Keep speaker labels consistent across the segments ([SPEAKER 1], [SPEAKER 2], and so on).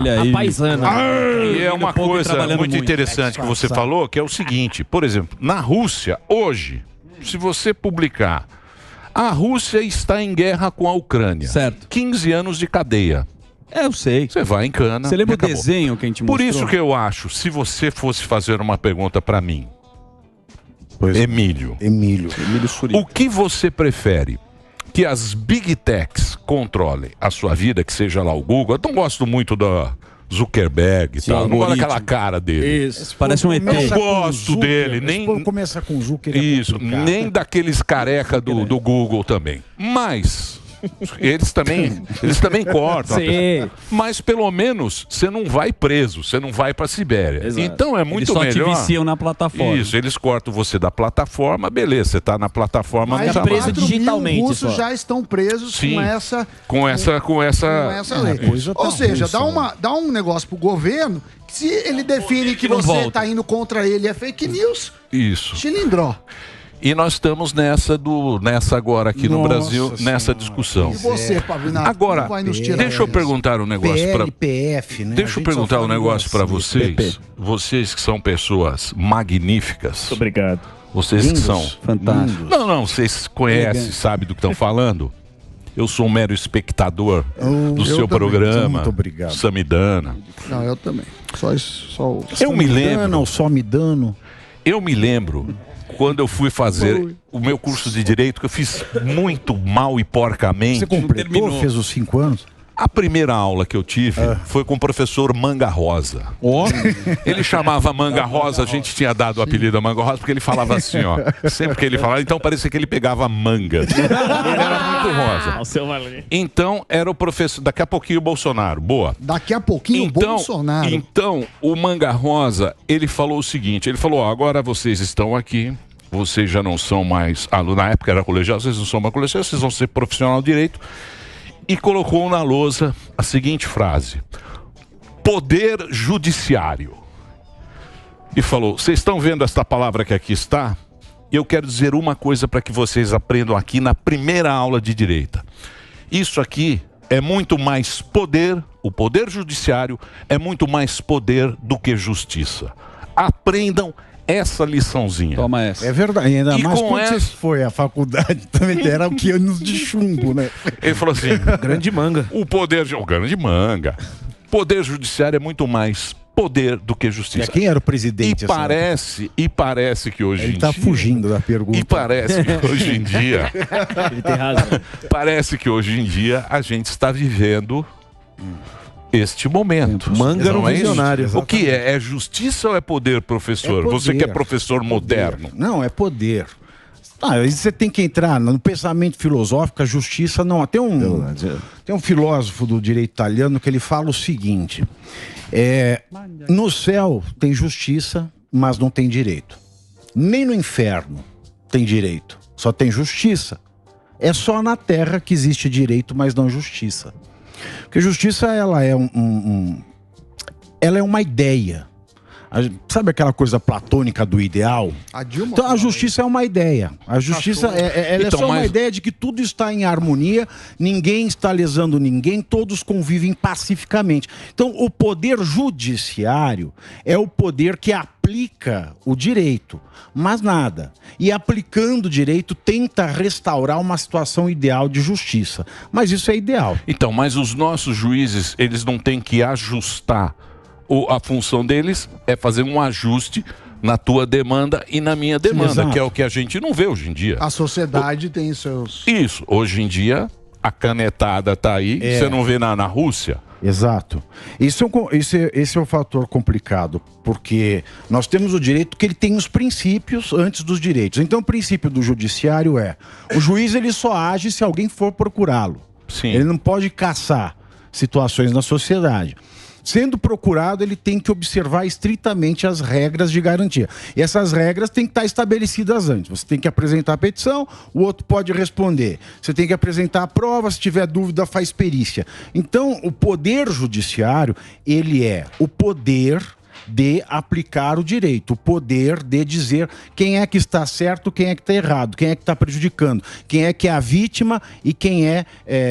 [SPEAKER 1] A paisana.
[SPEAKER 2] E é uma coisa muito interessante que você falou, que é o seguinte, por exemplo, na Rússia, hoje, se você publicar, a Rússia está em guerra com a Ucrânia.
[SPEAKER 1] Certo.
[SPEAKER 2] 15 anos de cadeia.
[SPEAKER 1] Eu sei.
[SPEAKER 2] Você vai em cana.
[SPEAKER 1] Você lembra o
[SPEAKER 2] acabou.
[SPEAKER 1] desenho que a gente
[SPEAKER 2] Por
[SPEAKER 1] mostrou?
[SPEAKER 2] isso que eu acho, se você fosse fazer uma pergunta para mim, Emílio, o que você prefere? Que as Big Techs controlem a sua vida, que seja lá o Google. Eu não gosto muito da Zuckerberg e tal. Não gosto daquela cara dele.
[SPEAKER 1] Isso, parece um ET.
[SPEAKER 2] Eu não gosto dele. Nem,
[SPEAKER 3] Começa com Zucker.
[SPEAKER 2] isso, nem daqueles careca do Google também. Mas eles também cortam.
[SPEAKER 1] Sim.
[SPEAKER 2] Mas pelo menos você não vai preso, você não vai para Sibéria.
[SPEAKER 1] Exato.
[SPEAKER 2] Então é muito
[SPEAKER 1] Eles só
[SPEAKER 2] melhor.
[SPEAKER 1] te viciam na plataforma.
[SPEAKER 2] Isso, eles cortam você da plataforma, beleza, você está na plataforma,
[SPEAKER 4] Mais
[SPEAKER 2] não
[SPEAKER 4] de
[SPEAKER 2] tá
[SPEAKER 4] 4
[SPEAKER 2] mais.
[SPEAKER 4] mil russos já estão presos
[SPEAKER 2] Sim,
[SPEAKER 4] com essa
[SPEAKER 2] com essa
[SPEAKER 4] lei.
[SPEAKER 2] coisa
[SPEAKER 4] Ou seja, dá um negócio pro governo que se ele define que você está indo contra ele é fake news,
[SPEAKER 2] Isso.
[SPEAKER 4] chilindró.
[SPEAKER 2] E nós estamos nessa agora aqui no Brasil, nessa discussão.
[SPEAKER 4] E você, Pavinato,
[SPEAKER 2] Agora,
[SPEAKER 4] não vai nos tirar
[SPEAKER 2] deixa eu
[SPEAKER 4] essa?
[SPEAKER 2] perguntar um negócio para
[SPEAKER 3] PF, né?
[SPEAKER 2] Deixa eu perguntar um negócio para vocês. Vocês que são pessoas magníficas.
[SPEAKER 5] Obrigado.
[SPEAKER 2] Vocês que são
[SPEAKER 1] fantásticos.
[SPEAKER 2] Não, vocês conhecem, sabem do que estão falando? Eu sou um mero espectador do seu programa.
[SPEAKER 3] Muito obrigado.
[SPEAKER 2] Samidana.
[SPEAKER 4] Não, eu também. Só o
[SPEAKER 2] Eu me lembro.
[SPEAKER 3] Só me dando.
[SPEAKER 2] Eu me lembro quando eu fui fazer o meu curso de Direito, que eu fiz muito mal e porcamente.
[SPEAKER 3] Você completou, fez os 5 anos?
[SPEAKER 2] A primeira aula que eu tive foi com o professor Manga Rosa. Ele chamava Manga Rosa, a gente tinha dado o apelido a Manga Rosa, porque ele falava assim, ó. Sempre que ele falava, então parecia que ele pegava manga. Ele era muito rosa. Então, era o professor. Daqui a pouquinho o Bolsonaro. Boa.
[SPEAKER 4] Daqui a pouquinho o Bolsonaro.
[SPEAKER 2] Então, o Manga Rosa, ele falou o seguinte: ele falou, ó, agora vocês estão aqui. Vocês já não são mais aluno, na época era colegial, vocês não são mais colegial, vocês vão ser profissional de direito. E colocou na lousa a seguinte frase: Poder Judiciário. E falou, vocês estão vendo esta palavra que aqui está? Eu quero dizer uma coisa para que vocês aprendam aqui na primeira aula de direito. Isso aqui é muito mais poder, o Poder Judiciário é muito mais poder do que justiça. Aprendam essa liçãozinha.
[SPEAKER 1] Toma essa.
[SPEAKER 3] É verdade, ainda
[SPEAKER 2] E
[SPEAKER 3] mais
[SPEAKER 2] com
[SPEAKER 3] quando
[SPEAKER 2] essa-
[SPEAKER 3] você foi à faculdade, também era o que anos de chumbo, né?
[SPEAKER 2] Ele falou assim: grande manga. O grande manga. Poder Judiciário é muito mais poder do que justiça.
[SPEAKER 3] Quem era o presidente?
[SPEAKER 2] E parece que hoje
[SPEAKER 3] Ele
[SPEAKER 2] em
[SPEAKER 3] está
[SPEAKER 2] dia...
[SPEAKER 3] fugindo da pergunta.
[SPEAKER 2] E parece que hoje em dia...
[SPEAKER 5] Ele tem razão.
[SPEAKER 2] Parece que hoje em dia a gente está vivendo este momento.
[SPEAKER 6] Manga
[SPEAKER 2] Não
[SPEAKER 6] no
[SPEAKER 2] é isso?
[SPEAKER 6] visionário.
[SPEAKER 2] O que é? É justiça ou é poder, professor?
[SPEAKER 3] É poder.
[SPEAKER 2] Você que é professor moderno.
[SPEAKER 3] Não, é poder. Aí você tem que entrar no pensamento filosófico, a justiça não. Tem um filósofo do direito italiano que ele fala o seguinte: no céu tem justiça, mas não tem direito. Nem no inferno tem direito, só tem justiça. É só na terra que existe direito, mas não justiça. Porque justiça, ela é ela é uma ideia. Sabe aquela coisa platônica do ideal? Então a justiça é uma ideia. A justiça ela é só uma ideia de que tudo está em harmonia, ninguém está lesando ninguém, todos convivem pacificamente. Então o poder judiciário é o poder que aplica o direito, mas nada. E aplicando o direito tenta restaurar uma situação ideal de justiça. Mas isso é ideal.
[SPEAKER 2] Então, mas os nossos juízes, eles não têm que ajustar. A função deles é fazer um ajuste na tua demanda e na minha demanda,
[SPEAKER 4] Sim,
[SPEAKER 2] que é o que a gente não vê hoje em dia.
[SPEAKER 4] A sociedade tem seus...
[SPEAKER 2] Isso, hoje em dia a canetada tá aí, você não vê na Rússia.
[SPEAKER 3] Exato. Esse é um fator complicado, porque nós temos o direito que ele tem os princípios antes dos direitos. Então o princípio do judiciário é: o juiz ele só age se alguém for procurá-lo.
[SPEAKER 2] Sim.
[SPEAKER 3] Ele não pode caçar situações na sociedade. Sendo procurado, ele tem que observar estritamente as regras de garantia. E essas regras têm que estar estabelecidas antes. Você tem que apresentar a petição, o outro pode responder. Você tem que apresentar a prova, se tiver dúvida, faz perícia. Então, o poder judiciário, ele é o poder de aplicar o direito, o poder de dizer quem é que está certo, quem é que está errado, quem é que está prejudicando, quem é que é a vítima e quem é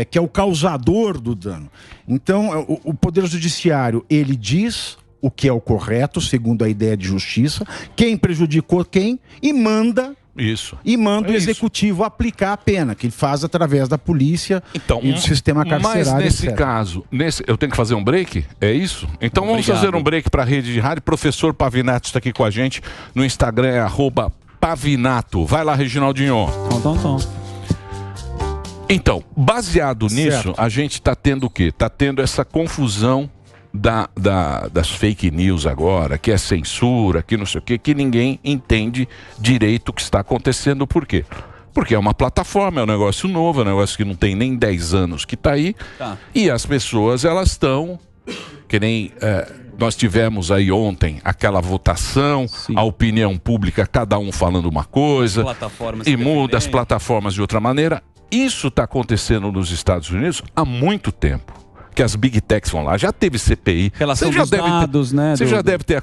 [SPEAKER 3] que é o causador do dano. Então, o Poder Judiciário, ele diz o que é o correto, segundo a ideia de justiça, quem prejudicou quem, e manda...
[SPEAKER 2] Isso.
[SPEAKER 3] E manda o executivo aplicar a pena, que ele faz através da polícia e do sistema carcerário.
[SPEAKER 2] Mas nesse
[SPEAKER 3] etc.
[SPEAKER 2] caso, eu tenho que fazer um break? É isso? Então vamos fazer um break para a rede de rádio. Professor Pavinato está aqui com a gente. No Instagram é @Pavinato. Vai lá, Reginaldinho. Então, baseado nisso, a gente está tendo o quê? Está tendo essa confusão das fake news agora, que é censura, que não sei o quê, que ninguém entende direito o que está acontecendo. Por quê? Porque é uma plataforma, é um negócio novo, é um negócio que não tem nem 10 anos que está aí. E as pessoas, elas estão, que nem nós tivemos aí ontem aquela votação, a opinião pública, cada um falando uma coisa, e muda as plataformas de outra maneira. Isso está acontecendo nos Estados Unidos há muito tempo. Que as Big Techs vão lá. Já teve CPI.
[SPEAKER 1] Relação dos dados, né?
[SPEAKER 2] Você já deve ter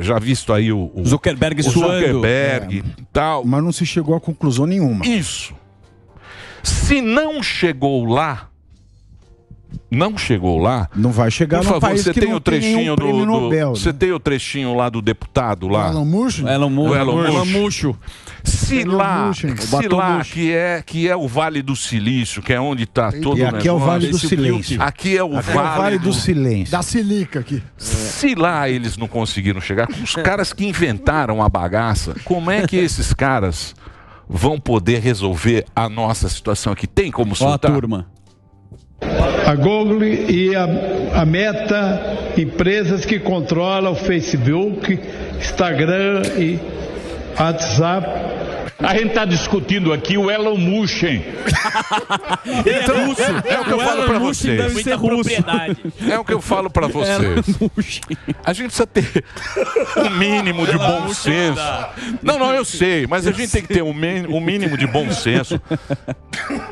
[SPEAKER 2] já visto aí o
[SPEAKER 1] Zuckerberg
[SPEAKER 2] Zuckerberg e tal.
[SPEAKER 3] Mas não se chegou a conclusão nenhuma.
[SPEAKER 2] Isso. Se não chegou lá, não vai chegar.
[SPEAKER 3] Por favor, você tem o trechinho do Nobel,
[SPEAKER 2] você tem o trechinho lá do deputado lá.
[SPEAKER 3] Elon Musk.
[SPEAKER 2] Se lá que é o Vale do Silício, que é onde está todo o negócio.
[SPEAKER 3] Aqui é o Vale do Silêncio.
[SPEAKER 2] Aqui é o Vale
[SPEAKER 3] do Silêncio.
[SPEAKER 4] Da silica aqui.
[SPEAKER 2] Se lá eles não conseguiram chegar, os caras que inventaram a bagaça, como é que esses caras vão poder resolver a nossa situação aqui? Tem como soltar?
[SPEAKER 1] Ó a turma.
[SPEAKER 5] A Google e a Meta, empresas que controlam o Facebook, Instagram e WhatsApp.
[SPEAKER 6] A gente está discutindo aqui o Elon Musk.
[SPEAKER 2] Então, é o que eu falo para vocês.
[SPEAKER 1] Deve ser russo.
[SPEAKER 2] É o que eu falo para vocês. A gente precisa ter um mínimo de bom senso. Não, eu sei, mas a gente tem que ter um mínimo de bom senso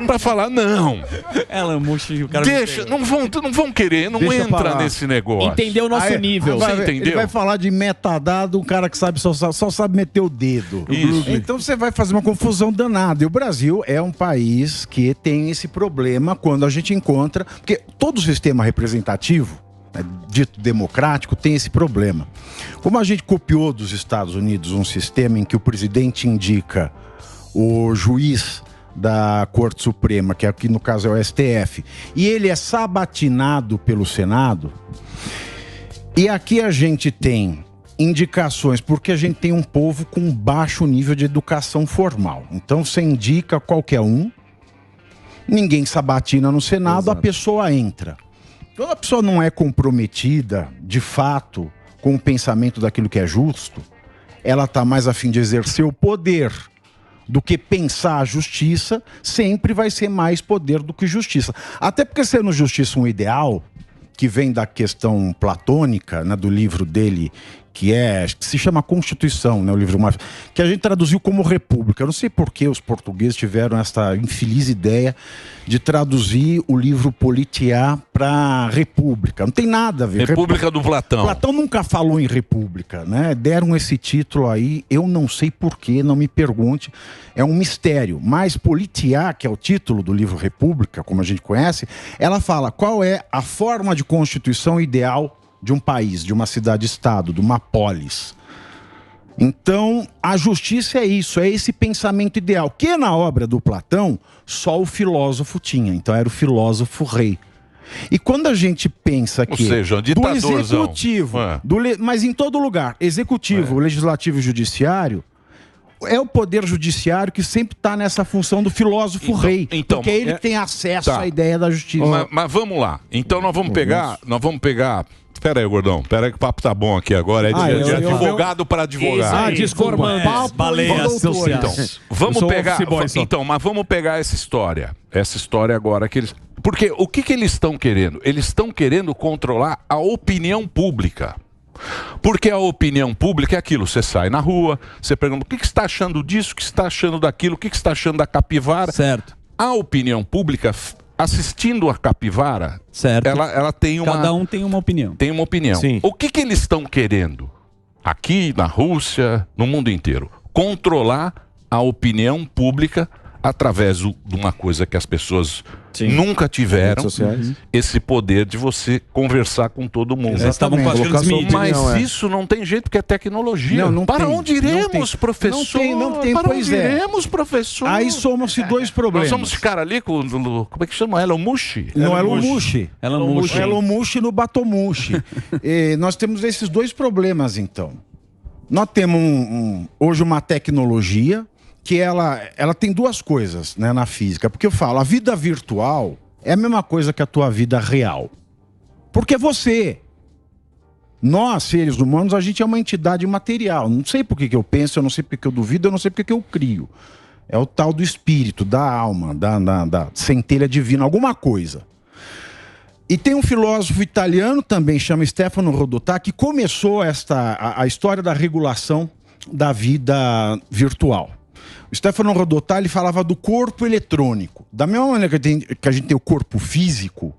[SPEAKER 2] para falar, não.
[SPEAKER 1] Elon Musk, o cara
[SPEAKER 2] deixa, não vão querer, não entra nesse negócio.
[SPEAKER 1] Entendeu o nosso nível.
[SPEAKER 2] Você entendeu?
[SPEAKER 3] Ele vai falar de metadado, um cara que só sabe meter o dedo.
[SPEAKER 2] Isso.
[SPEAKER 3] Então você vai fazer uma confusão danada. E o Brasil é um país que tem esse problema quando a gente encontra... Porque todo sistema representativo, dito democrático, tem esse problema. Como a gente copiou dos Estados Unidos um sistema em que o presidente indica o juiz da Corte Suprema, que aqui no caso é o STF, e ele é sabatinado pelo Senado, e aqui a gente tem indicações, porque a gente tem um povo com baixo nível de educação formal. Então você indica qualquer um, ninguém sabatina no Senado, a pessoa entra. Quando a pessoa não é comprometida, de fato, com o pensamento daquilo que é justo, ela está mais a fim de exercer o poder do que pensar a justiça, sempre vai ser mais poder do que justiça. Até porque sendo justiça um ideal, que vem da questão platônica, né, do livro dele, que se chama Constituição, né, o livro mais, que a gente traduziu como República. Eu não sei por que os portugueses tiveram essa infeliz ideia de traduzir o livro Politiá para República. Não tem nada a ver.
[SPEAKER 2] República do Platão.
[SPEAKER 3] Platão nunca falou em República, né? Deram esse título aí, eu não sei por quê, não me pergunte, é um mistério. Mas Politiá, que é o título do livro República, como a gente conhece, ela fala qual é a forma de constituição ideal de um país, de uma cidade-estado, de uma polis. Então, a justiça é isso, é esse pensamento ideal, que na obra do Platão, só o filósofo tinha. Então, era o filósofo rei. E quando a gente pensa que...
[SPEAKER 2] Ou seja, um ditadorzão.
[SPEAKER 3] Do executivo, mas em todo lugar, executivo, legislativo e judiciário, é o poder judiciário que sempre está nessa função do filósofo rei.
[SPEAKER 2] Então,
[SPEAKER 3] porque ele tem acesso à ideia da justiça.
[SPEAKER 2] Mas vamos lá. Então nós vamos pegar... Pera aí, gordão. Pera aí que o papo tá bom aqui agora. É de advogado para advogado.
[SPEAKER 1] Baleias sociais.
[SPEAKER 2] Então, mas vamos pegar essa história. Essa história agora que eles... Porque o que eles estão querendo? Eles estão querendo controlar a opinião pública. Porque a opinião pública é aquilo, você sai na rua, você pergunta o que você está achando disso, o que você está achando daquilo, o que você está achando da capivara.
[SPEAKER 1] Certo.
[SPEAKER 2] A opinião pública assistindo a capivara,
[SPEAKER 1] certo.
[SPEAKER 2] Ela tem uma...
[SPEAKER 1] Cada um tem uma opinião.
[SPEAKER 2] Tem uma opinião.
[SPEAKER 1] Sim.
[SPEAKER 2] O que eles estão querendo? Aqui, na Rússia, no mundo inteiro. Controlar a opinião pública através de uma coisa que as pessoas nunca tiveram, esse poder de você conversar com todo mundo.
[SPEAKER 1] Eles estavam com as grandes mídias.
[SPEAKER 2] Mas isso não tem jeito, porque é tecnologia.
[SPEAKER 3] Não
[SPEAKER 2] Para
[SPEAKER 3] tem.
[SPEAKER 2] onde iremos, professor?
[SPEAKER 3] Não tem,
[SPEAKER 2] Para
[SPEAKER 3] pois
[SPEAKER 2] onde
[SPEAKER 3] é.
[SPEAKER 2] iremos, professor?
[SPEAKER 3] Aí somam-se dois problemas.
[SPEAKER 2] Nós vamos ficar ali com como é que chama? Elon Musk?
[SPEAKER 3] No Elon Musk. Elon Musk no Batomushi. Nós temos esses dois problemas, então. Nós temos hoje uma tecnologia que ela tem duas coisas, né, na física. Porque eu falo, a vida virtual é a mesma coisa que a tua vida real. Porque nós, seres humanos, a gente é uma entidade material. Não sei por que eu penso, eu não sei por que eu duvido, eu não sei por que eu crio. É o tal do espírito, da alma, da centelha divina, alguma coisa. E tem um filósofo italiano também, chama Stefano Rodotà, que começou a história da regulação da vida virtual. O Stefano Rodotà, ele falava do corpo eletrônico. Da mesma maneira que a gente tem o corpo físico,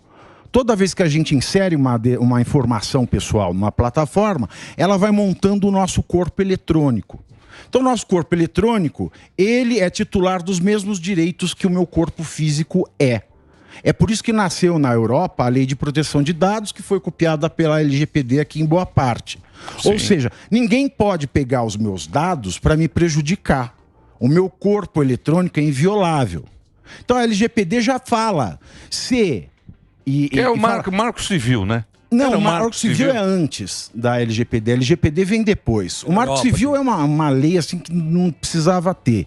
[SPEAKER 3] toda vez que a gente insere uma informação pessoal numa plataforma, ela vai montando o nosso corpo eletrônico. Então, o nosso corpo eletrônico, ele é titular dos mesmos direitos que o meu corpo físico é. É por isso que nasceu na Europa a Lei de Proteção de Dados, que foi copiada pela LGPD aqui em boa parte. Sim. Ou seja, ninguém pode pegar os meus dados para me prejudicar. O meu corpo eletrônico é inviolável. Então a LGPD já fala
[SPEAKER 2] é o marco civil, né?
[SPEAKER 3] Não, o Marco Civil é antes da LGPD. A LGPD vem depois. O Marco Civil é uma lei assim que não precisava ter.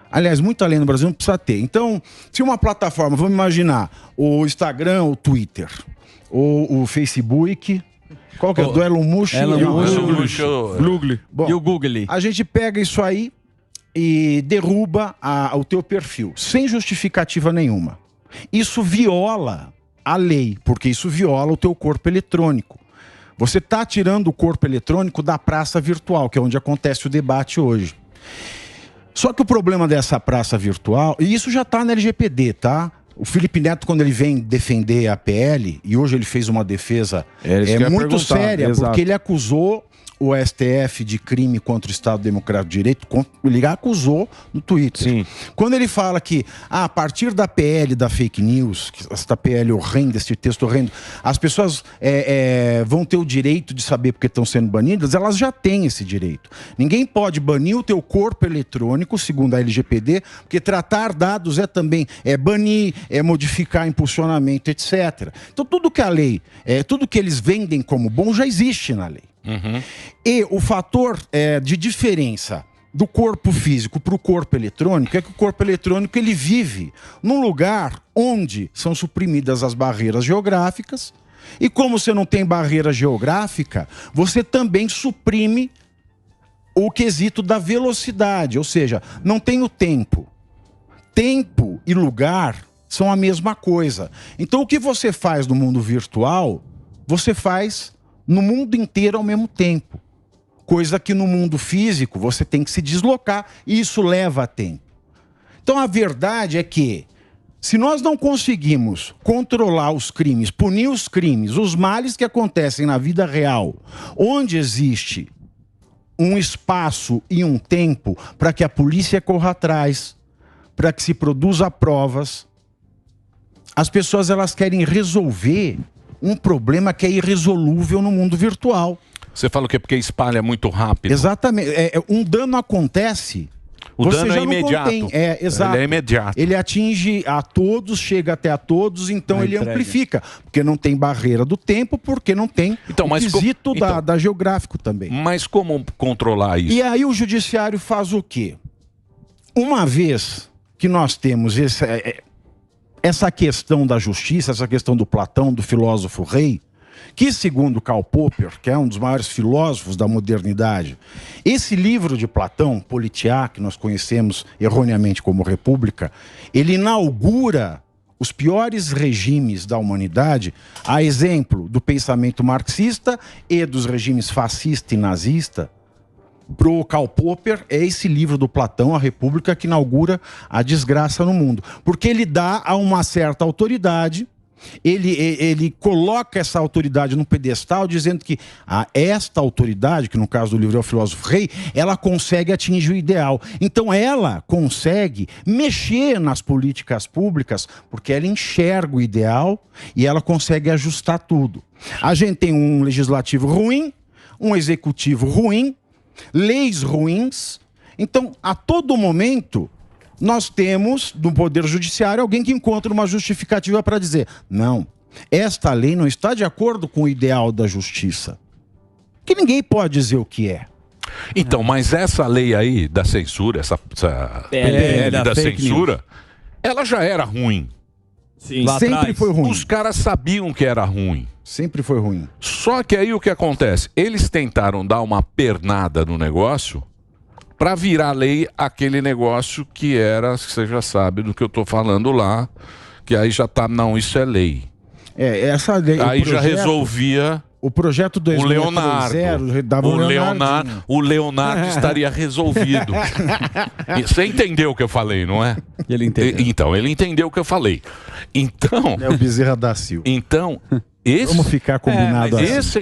[SPEAKER 3] Aliás, muita lei no Brasil não precisa ter. Então, se uma plataforma, vamos imaginar, o Instagram, o Twitter, ou o Facebook, qual que é? Do Elon Musk?
[SPEAKER 1] Google. E o Google.
[SPEAKER 3] A gente pega isso aí e derruba o teu perfil, sem justificativa nenhuma. Isso viola a lei, porque isso viola o teu corpo eletrônico. Você está tirando o corpo eletrônico da praça virtual, que é onde acontece o debate hoje. Só que o problema dessa praça virtual, e isso já está na LGPD, tá? O Felipe Neto, quando ele vem defender a PL, e hoje ele fez uma defesa muito séria, porque ele acusou o STF de crime contra o Estado Democrático de Direito, ele acusou no Twitter. Sim. Quando ele fala que, a partir da PL da fake news, essa PL horrenda, esse texto horrendo, as pessoas vão ter o direito de saber porque estão sendo banidas, elas já têm esse direito. Ninguém pode banir o teu corpo eletrônico, segundo a LGPD, porque tratar dados é também banir, modificar impulsionamento, etc. Então tudo que a lei, tudo que eles vendem como bom já existe na lei. Uhum. E o fator de diferença do corpo físico para o corpo eletrônico é que o corpo eletrônico ele vive num lugar onde são suprimidas as barreiras geográficas, e como você não tem barreira geográfica, você também suprime o quesito da velocidade, ou seja, não tem o tempo. Tempo e lugar são a mesma coisa. Então o que você faz no mundo virtual, você faz no mundo inteiro ao mesmo tempo. Coisa que no mundo físico você tem que se deslocar e isso leva tempo. Então a verdade é que se nós não conseguimos controlar os crimes, punir os crimes, os males que acontecem na vida real, onde existe um espaço e um tempo para que a polícia corra atrás, para que se produza provas, as pessoas elas querem resolver um problema que é irresolúvel no mundo virtual.
[SPEAKER 2] Você fala o quê? Porque espalha muito rápido.
[SPEAKER 3] Exatamente. Um dano acontece.
[SPEAKER 2] O dano é imediato.
[SPEAKER 3] Exato.
[SPEAKER 2] Ele é imediato.
[SPEAKER 3] Ele atinge a todos, chega até a todos, então ele amplifica. Porque não tem barreira do tempo, porque não tem o quesito da geográfico também.
[SPEAKER 2] Mas como controlar isso?
[SPEAKER 3] E aí o judiciário faz o quê? Uma vez que nós temos essa questão da justiça, essa questão do Platão, do filósofo rei, que segundo Karl Popper, que é um dos maiores filósofos da modernidade, esse livro de Platão, Politeia, que nós conhecemos erroneamente como República, ele inaugura os piores regimes da humanidade, a exemplo do pensamento marxista e dos regimes fascista e nazista, Pro Karl Popper, é esse livro do Platão, A República, que inaugura a desgraça no mundo. Porque ele dá a uma certa autoridade, ele coloca essa autoridade num pedestal, dizendo que esta autoridade, que no caso do livro é o filósofo rei, ela consegue atingir o ideal. Então ela consegue mexer nas políticas públicas, porque ela enxerga o ideal e ela consegue ajustar tudo. A gente tem um legislativo ruim, um executivo ruim, leis ruins. Então, a todo momento, nós temos, no Poder Judiciário, alguém que encontra uma justificativa para dizer: não, esta lei não está de acordo com o ideal da justiça. Que ninguém pode dizer o que é.
[SPEAKER 2] Então, mas essa lei aí da censura, essa PL da censura, ela já era ruim.
[SPEAKER 3] Sim, sempre foi ruim.
[SPEAKER 2] Os caras sabiam que era ruim.
[SPEAKER 3] Sempre foi ruim.
[SPEAKER 2] Só que aí o que acontece? Eles tentaram dar uma pernada no negócio para virar lei aquele negócio que era, você já sabe do que eu tô falando lá, que aí já tá, não, isso é lei.
[SPEAKER 3] Essa lei.
[SPEAKER 2] Aí já resolvia.
[SPEAKER 3] O projeto do
[SPEAKER 2] o Leonardo estaria resolvido. Você entendeu o que eu falei, não é?
[SPEAKER 1] Ele entendeu.
[SPEAKER 2] Então, ele entendeu o que eu falei. Então.
[SPEAKER 3] É o Bezerra da Silva.
[SPEAKER 2] Então,
[SPEAKER 3] vamos ficar combinado assim.